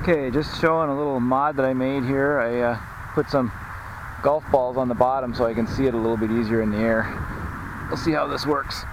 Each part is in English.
Okay, just showing a little mod that I made here. I put some golf balls on the bottom so I can see it a little bit easier in the air. We'll see how this works.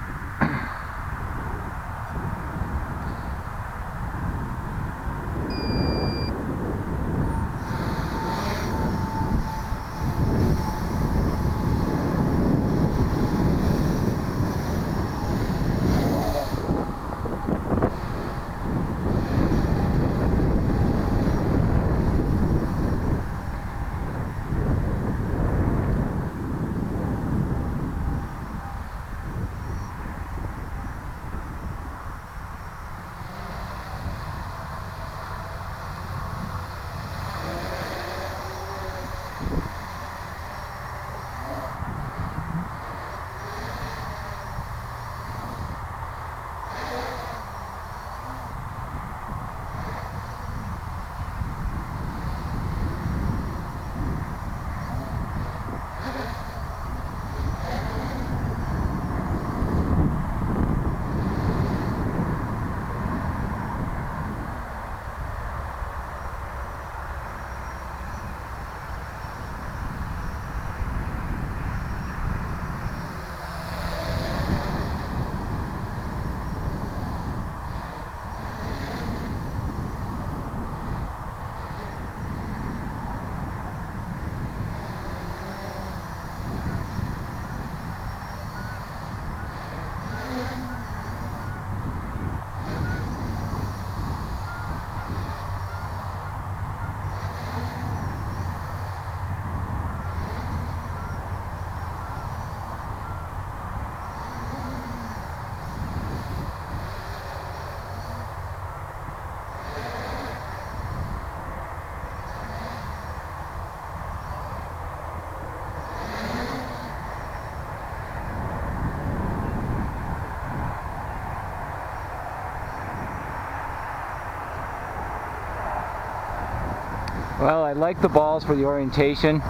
Well, I like the balls for the orientation.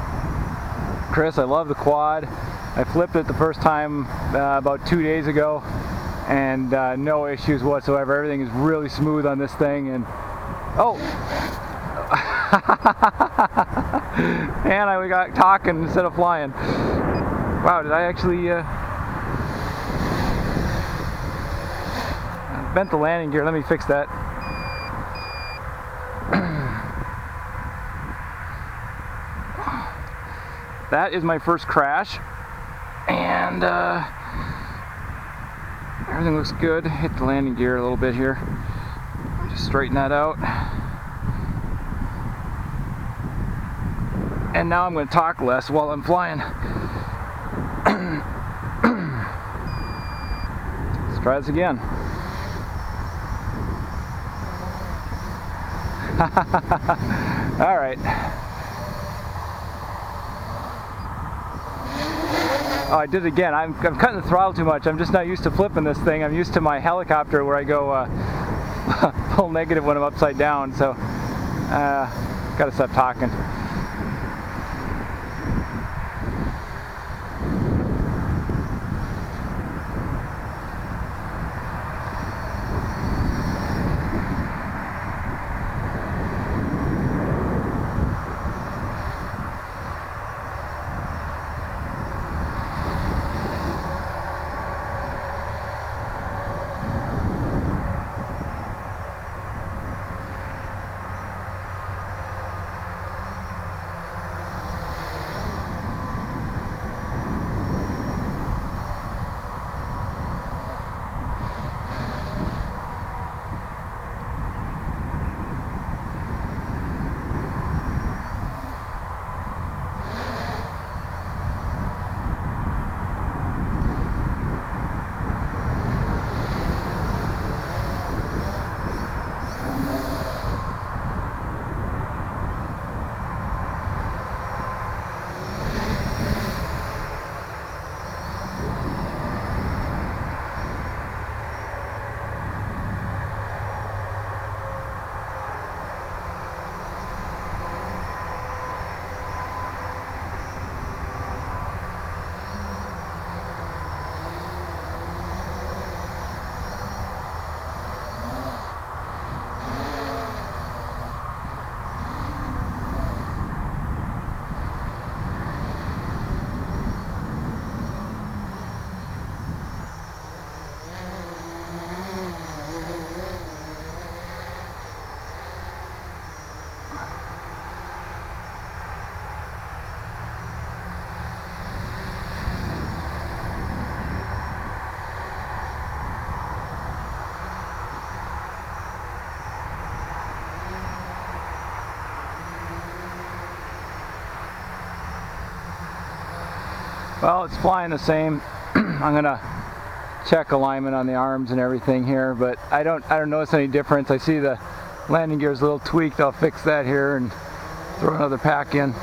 Chris, I love the quad. I flipped it the first time about 2 days ago, and no issues whatsoever. Everything is really smooth on this thing, and oh! And we got talking instead of flying. Wow, did I actually bent the landing gear? Let me fix that. That is my first crash, and everything looks good. Hit the landing gear a little bit here. Just straighten that out. And now I'm going to talk less while I'm flying. Let's try this again. All right. Oh, I did it again. I'm cutting the throttle too much. I'm just not used to flipping this thing. I'm used to my helicopter where I go full negative when I'm upside down. So, gotta stop talking. Well, it's flying the same. I'm gonna check alignment on the arms and everything here, but I don't notice any difference. I see the landing gear's a little tweaked. I'll fix that here and throw another pack in.